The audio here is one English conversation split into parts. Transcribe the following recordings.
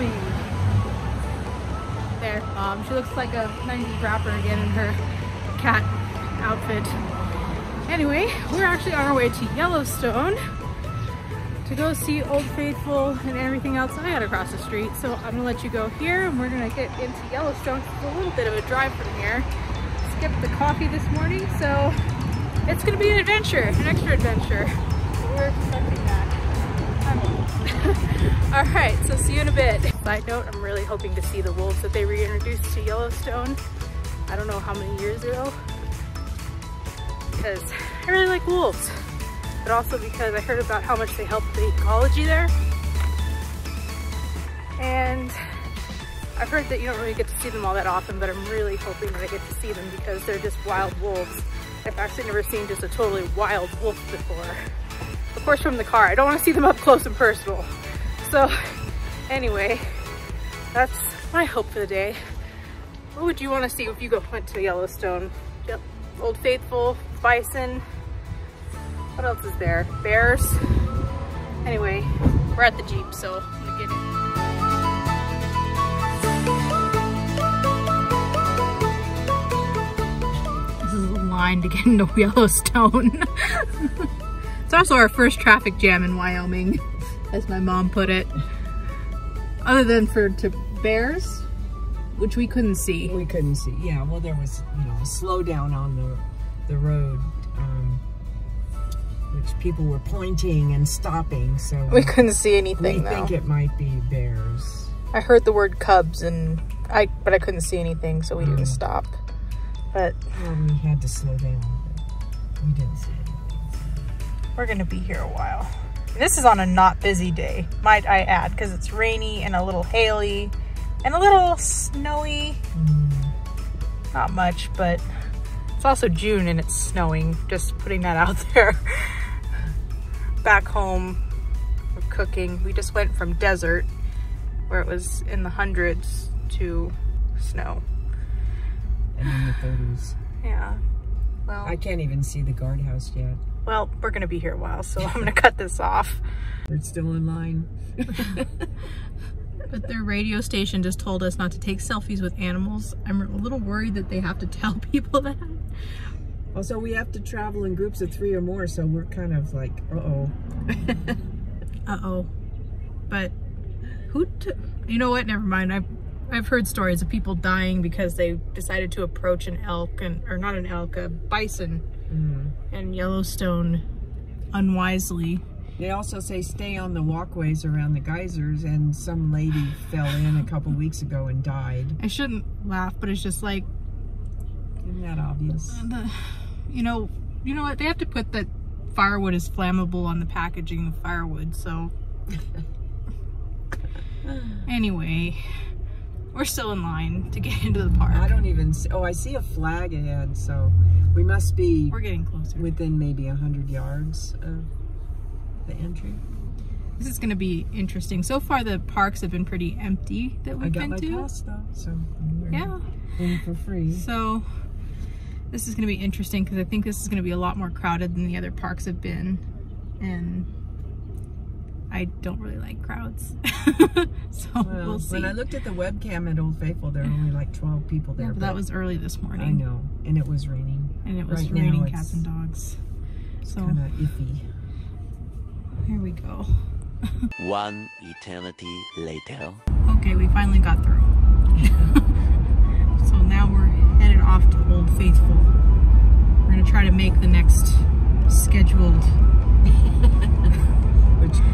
Wyoming. There, she looks like a 90s rapper again in her cat outfit. Anyway, we're actually on our way to Yellowstone to go see Old Faithful and everything else I had across the street. So I'm gonna let you go here and we're gonna get into Yellowstone. It's a little bit of a drive from here. Skipped the coffee this morning, so it's gonna be an adventure, an extra adventure. We're expecting that. All right, so see you in a bit. Side note, I'm really hoping to see the wolves that they reintroduced to Yellowstone. I don't know how many years ago, because I really like wolves, but also because I heard about how much they help the ecology there. And I've heard that you don't really get to see them all that often, but I'm really hoping that I get to see them because they're just wild wolves. I've actually never seen just a totally wild wolf before. Of course from the car. I don't want to see them up close and personal. So anyway, that's my hope for the day. What would you want to see if you went to Yellowstone? Yep. Old Faithful, bison. What else is there? Bears. Anyway, we're at the Jeep, so I'm gonna get in. This is a line to get into Yellowstone. It's also our first traffic jam in Wyoming, as my mom put it. Other than to bears, which we couldn't see. We couldn't see. Yeah, well, there was, you know, a slowdown on the road, which people were pointing and stopping. So we couldn't see anything. We think it might be bears. I heard the word cubs, but I couldn't see anything, so we didn't stop. But we had to slow down. But we didn't see anything. We're gonna be here a while. And this is on a not busy day, might I add, because it's rainy and a little haily and a little snowy. Not much, but it's also June and it's snowing. Just putting that out there. Back home, we're cooking. We just went from desert, where it was in the hundreds, to snow. And in the 30s. Yeah. Well, I can't even see the guardhouse yet. Well, we're gonna be here a while, so I'm gonna cut this off. We're still in line. But their radio station just told us not to take selfies with animals. I'm a little worried that they have to tell people that. Also, we have to travel in groups of 3 or more, so we're kind of like, uh-oh. Uh-oh. But you know what? Never mind. I've heard stories of people dying because they decided to approach an elk, or not an elk, a bison in Yellowstone unwisely. They also say stay on the walkways around the geysers, and some lady fell in a couple weeks ago and died. I shouldn't laugh, but it's just like... Isn't that obvious? You know what? They have to put that firewood is flammable on the packaging of firewood, so... Anyway... We're still in line to get into the park. I don't even see, I see a flag ahead, so we must be... We're getting closer. Within maybe 100 yards of the entry. This is going to be interesting. So far, the parks have been pretty empty that we've been to. I got my pass though, so we're in for free. So this is going to be interesting because I think this is going to be a lot more crowded than the other parks have been, and I don't really like crowds. So we'll see. When I looked at the webcam at Old Faithful, there were only like 12 people there. Yeah, but that was early this morning. I know, and it was raining. And it was raining cats and dogs. So kind of iffy. Here we go. One eternity later. Okay, we finally got through. So now we're headed off to Old Faithful. We're gonna try to make the next scheduled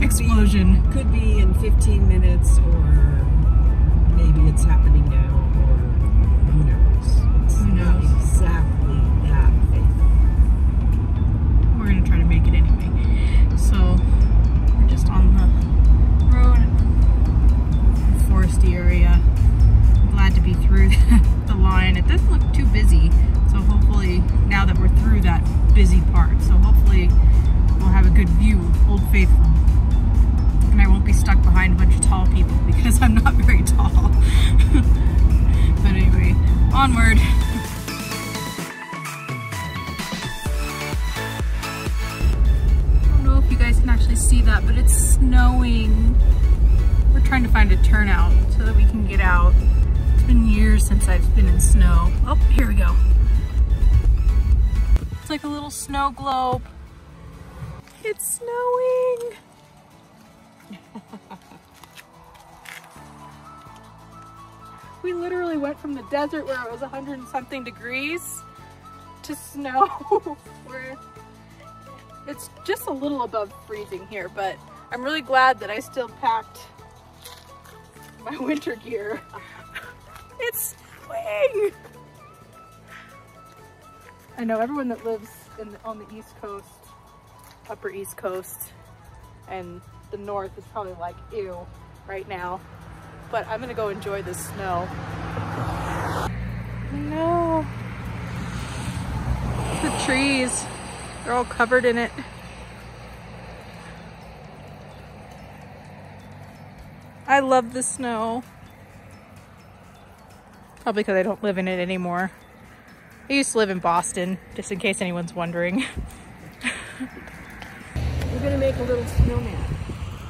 explosion. Could be in 15 minutes, or maybe it's happening now, or who knows. It's who knows? Not exactly that faithful. We're gonna try to make it anyway. So we're just on the road, foresty area. I'm glad to be through the line. It doesn't look too busy, so hopefully now that we're through that busy part, so hopefully we'll have a good view of Old Faithful. And I won't be stuck behind a bunch of tall people because I'm not very tall. But anyway, onward. I don't know if you guys can actually see that, but it's snowing. We're trying to find a turnout so that we can get out. It's been years since I've been in snow. Oh, here we go. It's like a little snow globe. It's snowing. We literally went from the desert where it was 100 and something degrees to snow where it's just a little above freezing here, but I'm really glad that I still packed my winter gear. It's snowing. I know everyone that lives on the East Coast, Upper East Coast, and the North is probably like, ew, right now. But I'm gonna go enjoy this snow. No. The trees, they're all covered in it. I love the snow. Probably because I don't live in it anymore. I used to live in Boston, just in case anyone's wondering. We're gonna make a little snowman.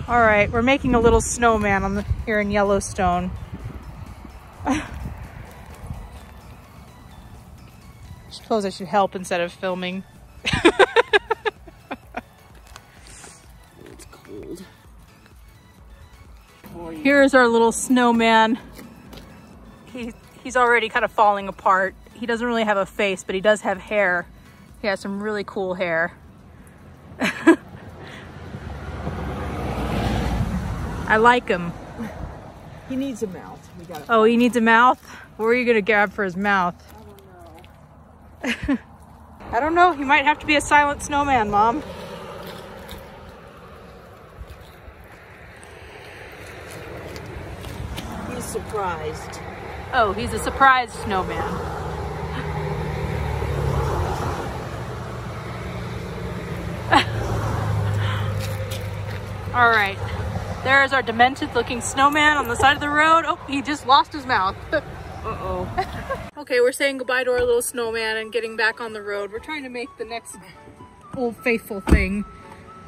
All right, we're making a little snowman here in Yellowstone. I suppose I should help instead of filming. It's cold. Here's our little snowman. He's already kind of falling apart. He doesn't really have a face, but he does have hair. He has some really cool hair. I like him. He needs a mouth. Oh, he needs a mouth? What are you gonna grab for his mouth? I don't know. I don't know. He might have to be a silent snowman, Mom. He's surprised. Oh, he's a surprise snowman. All right. There's our demented looking snowman on the side of the road. Oh, he just lost his mouth. Uh-oh. Okay, we're saying goodbye to our little snowman and getting back on the road. We're trying to make the next Old Faithful thing.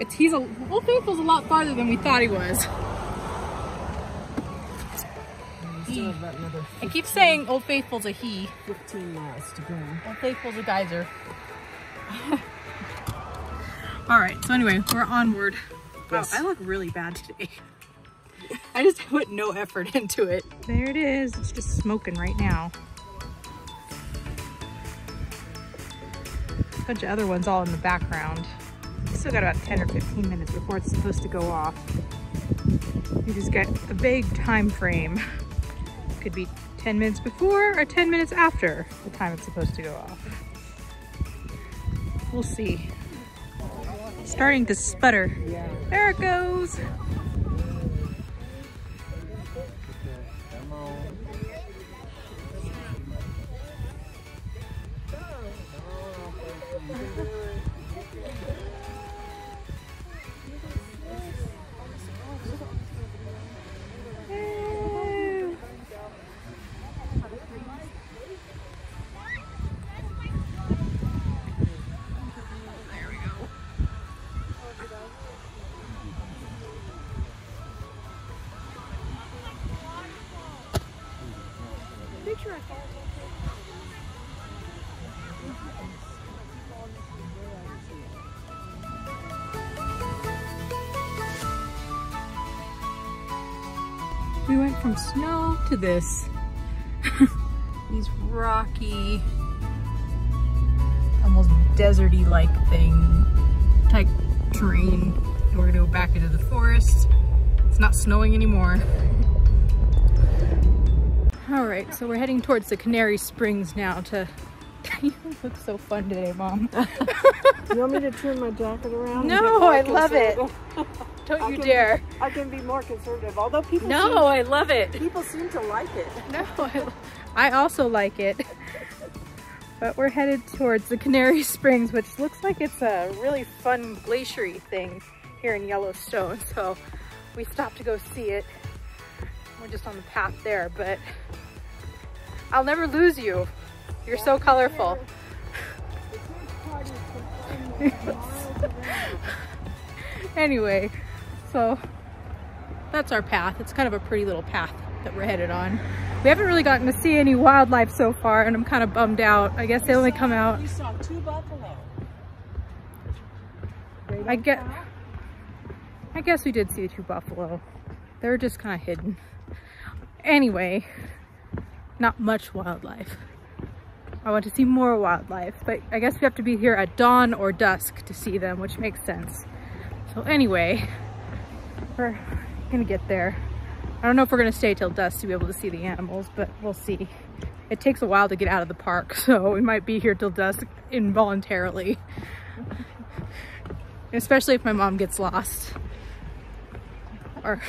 Old Faithful's a lot farther than we thought he was. I keep saying Old Faithful's a he. 15 miles to go. Old Faithful's a geyser. All right, so anyway, we're onward. Yes. Wow, I look really bad today. I just put no effort into it. There it is. It's just smoking right now. A bunch of other ones all in the background. We still got about 10 or 15 minutes before it's supposed to go off. You just get a vague time frame. Could be 10 minutes before or 10 minutes after the time it's supposed to go off. We'll see. It's starting to sputter. Yeah. There it goes. We went from snow to this. These rocky, almost deserty like type terrain. And we're gonna go back into the forest. It's not snowing anymore. All right, so we're heading towards the Canary Springs now to, you look so fun today, Mom. You want me to turn my jacket around? No, I love it. Don't you dare. I can be more conservative, although people I love it. People seem to like it. No, I also like it. But we're headed towards the Canary Springs, which looks like it's a really fun glaciery thing here in Yellowstone. So we stopped to go see it. We're just on the path there, but I'll never lose you. You're so colorful. Anyway, so that's our path. It's kind of a pretty little path that we're headed on. We haven't really gotten to see any wildlife so far, and I'm kind of bummed out. I guess they only come out. We saw 2 buffalo. I guess we did see 2 buffalo. They were just kind of hidden. Anyway, not much wildlife. I want to see more wildlife, but I guess we have to be here at dawn or dusk to see them, which makes sense. So anyway, we're gonna get there. I don't know if we're gonna stay till dusk to be able to see the animals, but we'll see. It takes a while to get out of the park, so we might be here till dusk involuntarily. Especially if my mom gets lost. Or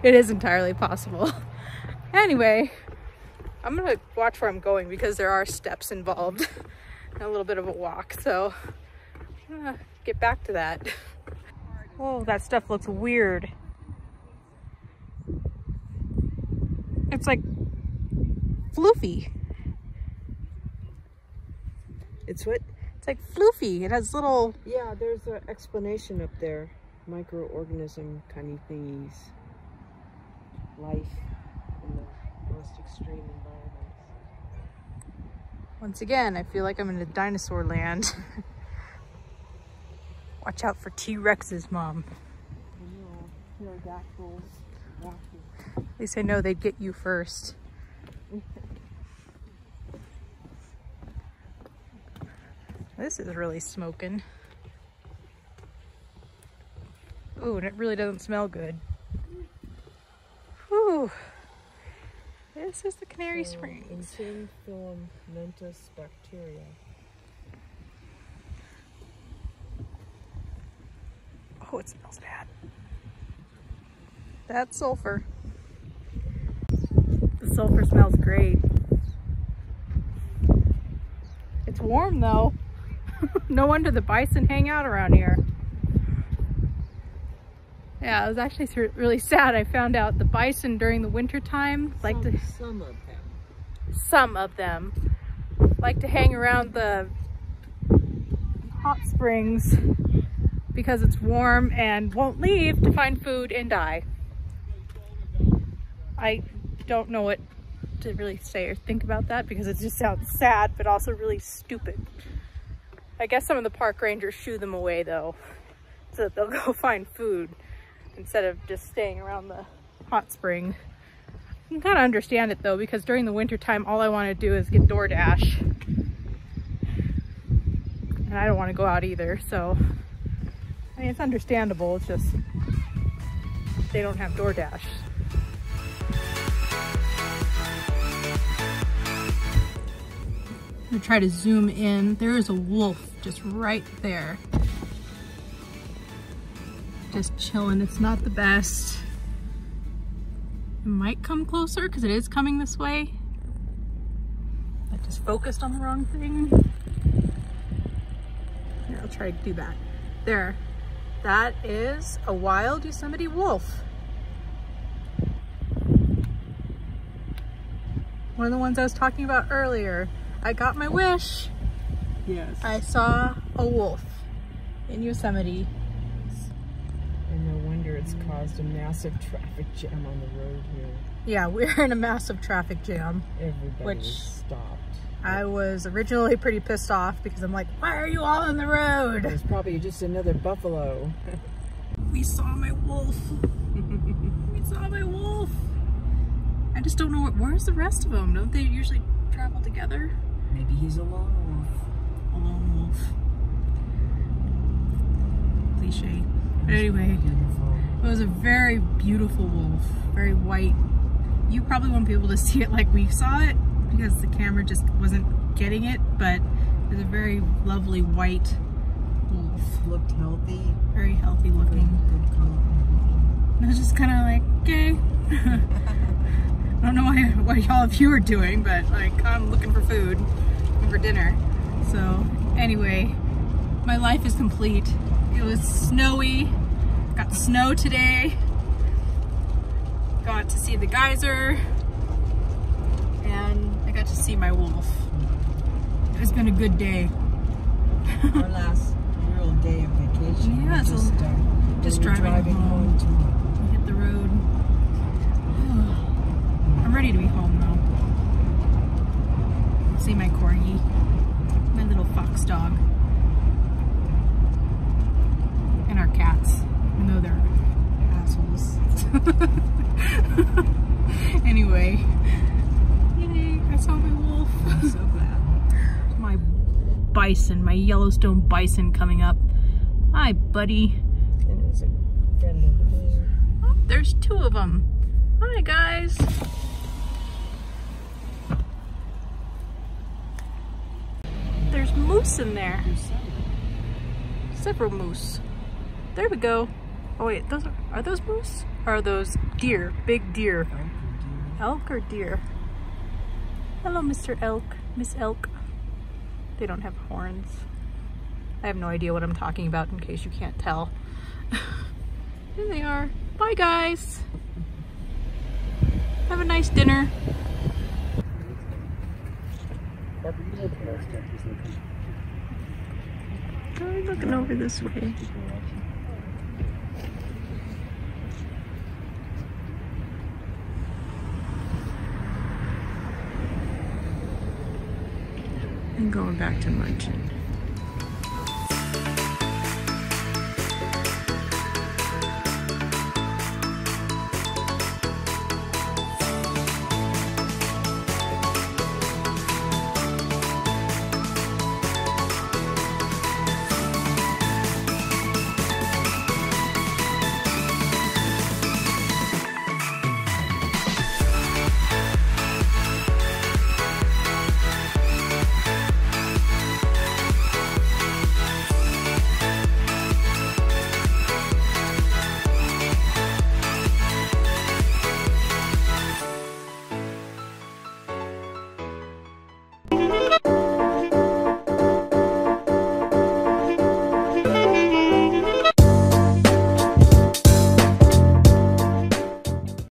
it is entirely possible. Anyway, I'm gonna watch where I'm going because there are steps involved and a little bit of a walk, so I'm gonna get back to that. Oh, that stuff looks weird. It's like floofy. It's what? It's like floofy. It has little... Yeah, there's an explanation up there. Microorganism kind of thingies. Life in the most extreme environments. Once again, I feel like I'm in a dinosaur land. Watch out for T-Rexes, Mom. I know. Pterodactyls. At least I know they'd get you first. This is really smoking. Ooh, and it really doesn't smell good. Whew. This is the Canary Springs. Insane filamentous bacteria. Oh, it smells bad. That's sulfur. The sulfur smells great. It's warm though. No wonder the bison hang out around here. Yeah, it was actually really sad. I found out the bison during the winter time some of them like to hang around the hot springs because it's warm and won't leave to find food and die. I don't know what to really say or think about that because it just sounds sad but also really stupid. I guess some of the park rangers shoo them away though, so that they'll go find food instead of just staying around the hot spring. I can kind of understand it though, because during the winter time all I want to do is get DoorDash, and I don't want to go out either, so I mean it's understandable. It's just they don't have DoorDash. I'm gonna try to zoom in. There is a wolf just right there. Just chilling. It's not the best. It might come closer because it is coming this way. I just focused on the wrong thing. Here, I'll try to do that. There. That is a wild Yosemite wolf. One of the ones I was talking about earlier. I got my wish. Yes. I saw a wolf in Yosemite. And no wonder it's caused a massive traffic jam on the road here. Yeah, we're in a massive traffic jam. Everybody was stopped. I was originally pretty pissed off because I'm like, why are you all on the road? There's probably just another buffalo. We saw my wolf. We saw my wolf. I just don't know where's the rest of them? Don't they usually travel together? Maybe he's a lone wolf. A lone wolf. Cliche. But anyway, it was a very beautiful wolf. Very white. You probably won't be able to see it like we saw it because the camera just wasn't getting it, but it was a very lovely white wolf. Looked healthy. Very healthy looking. Good color. And I was just kind of like, okay. I don't know what all of you are doing, but like I'm looking for food for dinner. So anyway, my life is complete. It was snowy. Got snow today. Got to see the geyser. And I got to see my wolf. It's been a good day. Our last real day of vacation. Yeah, Just Just driving home. tomorrow. Hit the road. I'm ready to be home now. See my corgi, my little fox dog, and our cats, even though they're assholes. Anyway, yay, I saw my wolf. I'm so glad. My bison, my Yellowstone bison coming up. Hi, buddy. And there's a friend over there. Oh, there's two of them. Hi, guys. There's moose in there. Several moose. There we go. Oh wait, those are those moose? Or are those deer? Big deer. Elk or deer? Hello, Mr. Elk. Miss Elk. They don't have horns. I have no idea what I'm talking about in case you can't tell. Here they are. Bye, guys. Have a nice dinner. I'm looking over this way. And going back to munching.